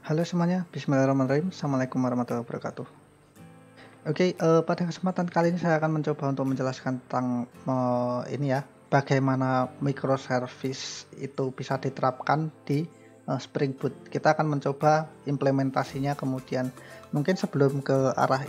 Halo semuanya, bismillahirrahmanirrahim. Assalamualaikum warahmatullahi wabarakatuh. Oke, pada kesempatan kali ini saya akan mencoba untuk menjelaskan tentang ini ya, bagaimana microservice itu bisa diterapkan di Spring Boot. Kita akan mencoba implementasinya, kemudian mungkin sebelum ke arah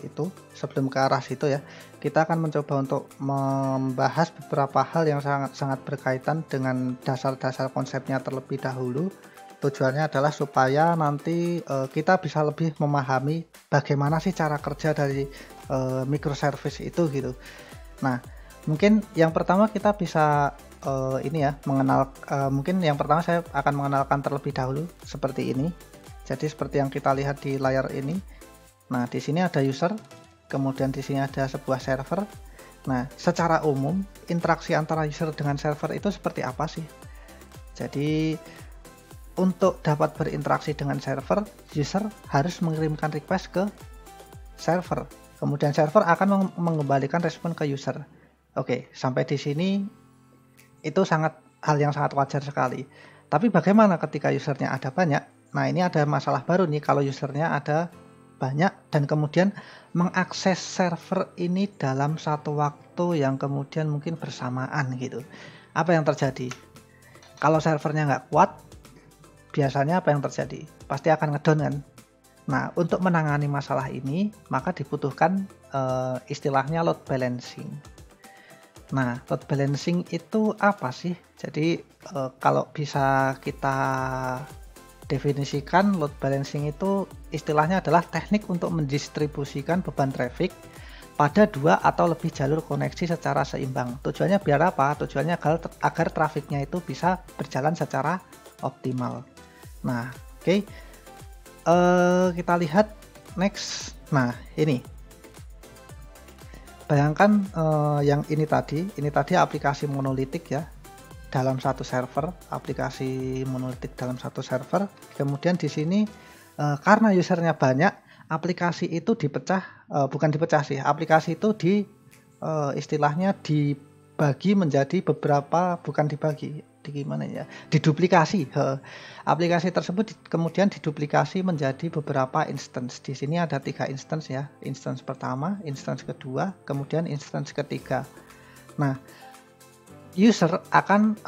situ ya, kita akan mencoba untuk membahas beberapa hal yang sangat berkaitan dengan dasar-dasar konsepnya terlebih dahulu. Tujuannya adalah supaya nanti kita bisa lebih memahami bagaimana sih cara kerja dari microservice itu gitu. Nah, mungkin yang pertama kita bisa mungkin yang pertama saya akan mengenalkan terlebih dahulu seperti ini. Jadi seperti yang kita lihat di layar ini. Nah, di sini ada user, kemudian di sini ada sebuah server. Nah, secara umum interaksi antara user dengan server itu seperti apa sih? Jadi untuk dapat berinteraksi dengan server, user harus mengirimkan request ke server. Kemudian server akan mengembalikan respon ke user. Oke, sampai di sini itu hal yang sangat wajar sekali. Tapi bagaimana ketika usernya ada banyak? Nah, ini ada masalah baru nih kalau usernya ada banyak dan kemudian mengakses server ini dalam satu waktu yang kemudian mungkin bersamaan gitu. Apa yang terjadi? Kalau servernya nggak kuat, biasanya apa yang terjadi? Pasti akan ngedown kan? Nah, untuk menangani masalah ini, maka dibutuhkan istilahnya load balancing. Nah, load balancing itu apa sih? Jadi, kalau bisa kita definisikan, load balancing itu istilahnya adalah teknik untuk mendistribusikan beban traffic pada dua atau lebih jalur koneksi secara seimbang. Tujuannya biar apa? Tujuannya agar trafiknya itu bisa berjalan secara optimal. Nah, oke. Kita lihat next. Nah, ini. Bayangkan yang ini tadi aplikasi monolitik ya dalam satu server, aplikasi monolitik dalam satu server. Kemudian di sini karena usernya banyak, aplikasi itu bukan dipecah sih. Aplikasi itu istilahnya dibagi menjadi beberapa, bukan dibagi, diduplikasi. Aplikasi tersebut kemudian diduplikasi menjadi beberapa instance. Di sini ada 3 instance ya. Instance pertama, instance kedua, kemudian instance ketiga. Nah, user akan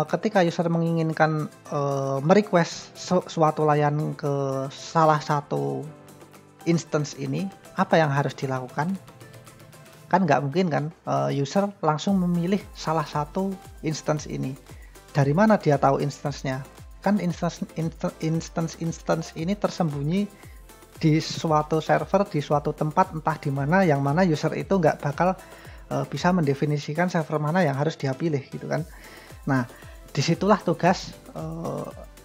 ketika user menginginkan merequest suatu layanan ke salah satu instance ini, apa yang harus dilakukan? Kan nggak mungkin kan user langsung memilih salah satu instance ini. Dari mana dia tahu instance-nya? Kan instance ini tersembunyi di suatu server, di suatu tempat, entah di mana, yang mana user itu nggak bakal bisa mendefinisikan server mana yang harus dia pilih gitu kan. Nah, disitulah tugas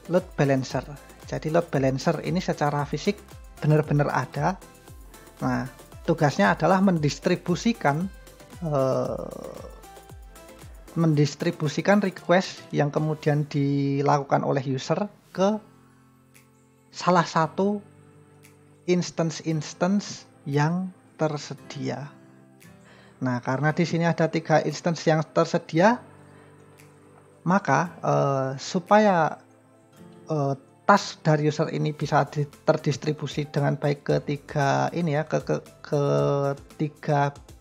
load balancer. Jadi load balancer ini secara fisik benar-benar ada. Nah, tugasnya adalah mendistribusikan request yang kemudian dilakukan oleh user ke salah satu instance yang tersedia. Nah, karena di sini ada 3 instance yang tersedia, maka supaya task dari user ini bisa terdistribusi dengan baik ke 3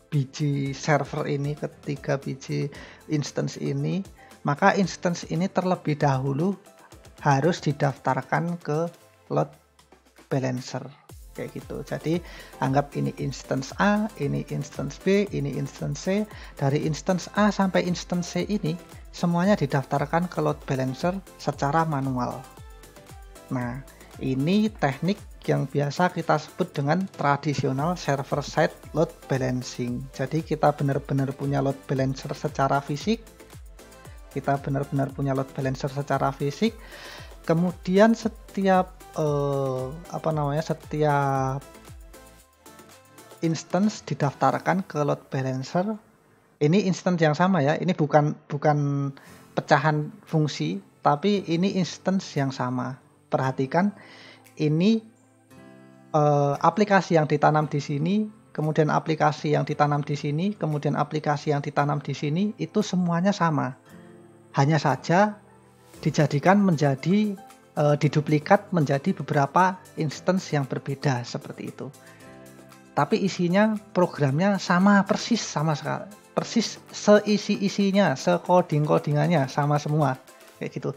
biji server ini, ke 3 biji instance ini, maka instance ini terlebih dahulu harus didaftarkan ke load balancer kayak gitu. Jadi anggap ini instance A, ini instance B, ini instance C. Dari instance A sampai instance C ini semuanya didaftarkan ke load balancer secara manual. Nah, ini teknik yang biasa kita sebut dengan tradisional server side load balancing. Jadi kita benar-benar punya load balancer secara fisik. Kemudian setiap setiap instance didaftarkan ke load balancer. Ini instance yang sama ya. Ini bukan pecahan fungsi, tapi ini instance yang sama. Perhatikan, ini aplikasi yang ditanam di sini, kemudian aplikasi yang ditanam di sini, kemudian aplikasi yang ditanam di sini, itu semuanya sama. Hanya saja dijadikan menjadi diduplikat menjadi beberapa instance yang berbeda seperti itu. Tapi isinya programnya sama persis, sama sekali, persis seisi-isinya, se-coding-codingannya sama semua kayak gitu.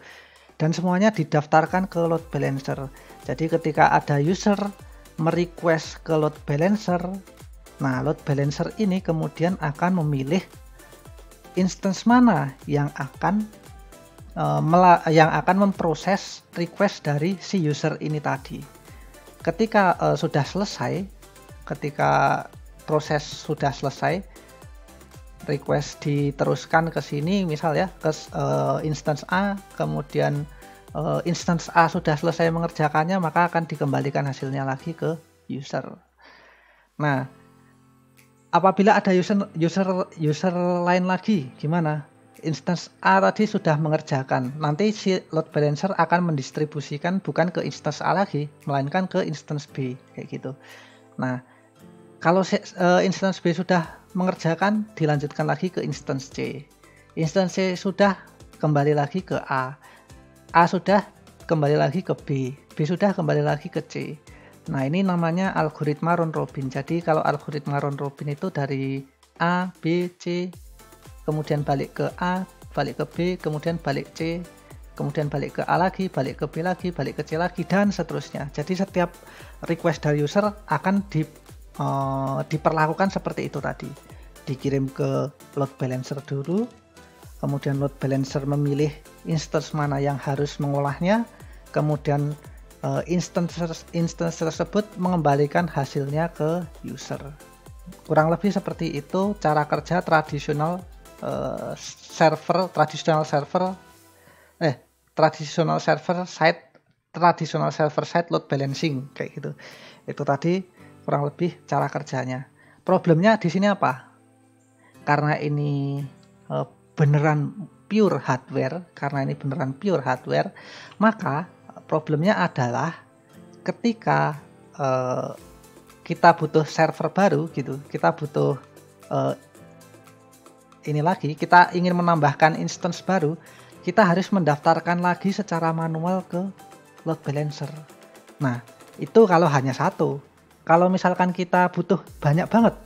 Dan semuanya didaftarkan ke load balancer. Jadi ketika ada user merequest ke load balancer, nah load balancer ini kemudian akan memilih instance mana yang akan memproses request dari si user ini tadi. Ketika sudah selesai, ketika proses sudah selesai, request diteruskan ke sini, misal ya ke instance A, kemudian instance A sudah selesai mengerjakannya, maka akan dikembalikan hasilnya lagi ke user. Nah, apabila ada user lain lagi, gimana? Instance A tadi sudah mengerjakan, nanti si load balancer akan mendistribusikan bukan ke instance A lagi, melainkan ke instance B kayak gitu. Nah, kalau instance B sudah mengerjakan, dilanjutkan lagi ke instance C. Instance C sudah kembali lagi ke A. A sudah kembali lagi ke B. B sudah kembali lagi ke C. Nah, ini namanya algoritma round robin. Jadi kalau algoritma round robin itu dari A, B, C, kemudian balik ke A, balik ke B, kemudian balik C, kemudian balik ke A lagi, balik ke B lagi, balik ke C lagi, dan seterusnya. Jadi setiap request dari user akan diperlakukan seperti itu tadi. Dikirim ke load balancer dulu, kemudian load balancer memilih instance mana yang harus mengolahnya, kemudian instance tersebut mengembalikan hasilnya ke user. Kurang lebih seperti itu cara kerja tradisional traditional server side load balancing kayak gitu. Itu tadi kurang lebih cara kerjanya. Problemnya di sini apa? Karena ini beneran pure hardware, maka problemnya adalah ketika kita butuh server baru gitu, kita butuh kita ingin menambahkan instance baru, kita harus mendaftarkan lagi secara manual ke load balancer. Nah, itu kalau hanya satu. Kalau misalkan kita butuh banyak banget,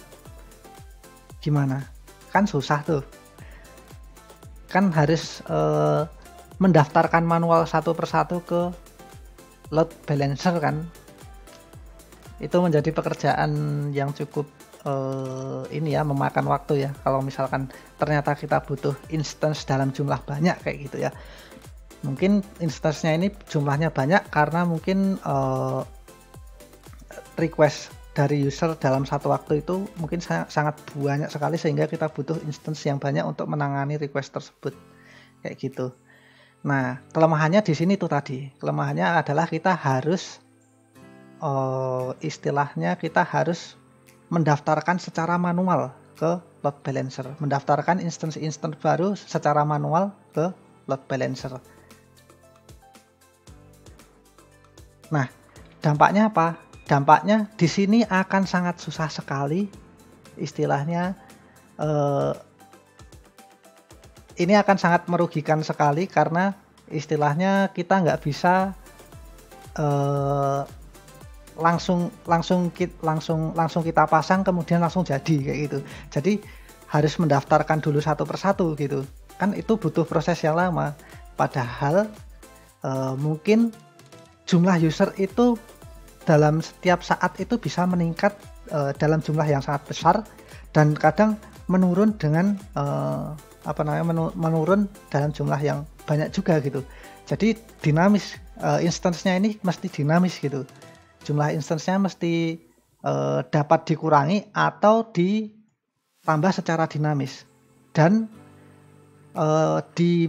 gimana? Kan susah tuh. Kan harus mendaftarkan manual satu persatu ke load balancer kan. Itu menjadi pekerjaan yang cukup memakan waktu ya. Kalau misalkan ternyata kita butuh instance dalam jumlah banyak kayak gitu ya. Mungkin instance-nya ini jumlahnya banyak karena mungkin request dari user dalam satu waktu itu mungkin sangat banyak sekali, sehingga kita butuh instance yang banyak untuk menangani request tersebut kayak gitu. Nah, kelemahannya di sini tuh tadi. Kelemahannya adalah kita harus kita harus mendaftarkan secara manual ke load balancer, mendaftarkan instance baru secara manual ke load balancer. Nah, dampaknya apa? Dampaknya di sini akan sangat susah sekali, istilahnya ini akan sangat merugikan sekali karena istilahnya kita nggak bisa langsung kita pasang kemudian langsung jadi kayak gitu. Jadi harus mendaftarkan dulu satu persatu gitu. Kan itu butuh proses yang lama. Padahal mungkin jumlah user itu dalam setiap saat itu bisa meningkat dalam jumlah yang sangat besar, dan kadang menurun dengan menurun dalam jumlah yang banyak juga gitu. Jadi dinamis, instance-nya ini mesti dinamis gitu. Jumlah instance-nya mesti dapat dikurangi atau ditambah secara dinamis. Dan di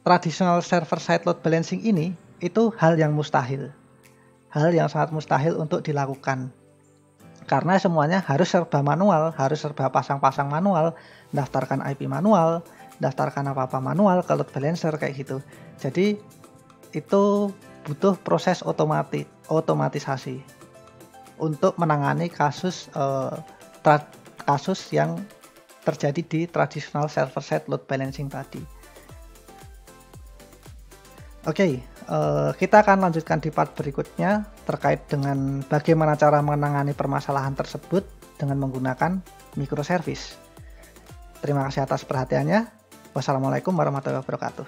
traditional server side load balancing ini itu hal yang mustahil. Hal yang sangat mustahil untuk dilakukan. Karena semuanya harus serba manual, harus serba pasang-pasang manual, daftarkan IP manual, daftarkan apa-apa manual ke load balancer kayak gitu. Jadi itu butuh proses otomatisasi untuk menangani kasus yang terjadi di traditional server side load balancing tadi. Oke, Kita akan lanjutkan di part berikutnya terkait dengan bagaimana cara menangani permasalahan tersebut dengan menggunakan microservice. Terima kasih atas perhatiannya. Wassalamualaikum warahmatullahi wabarakatuh.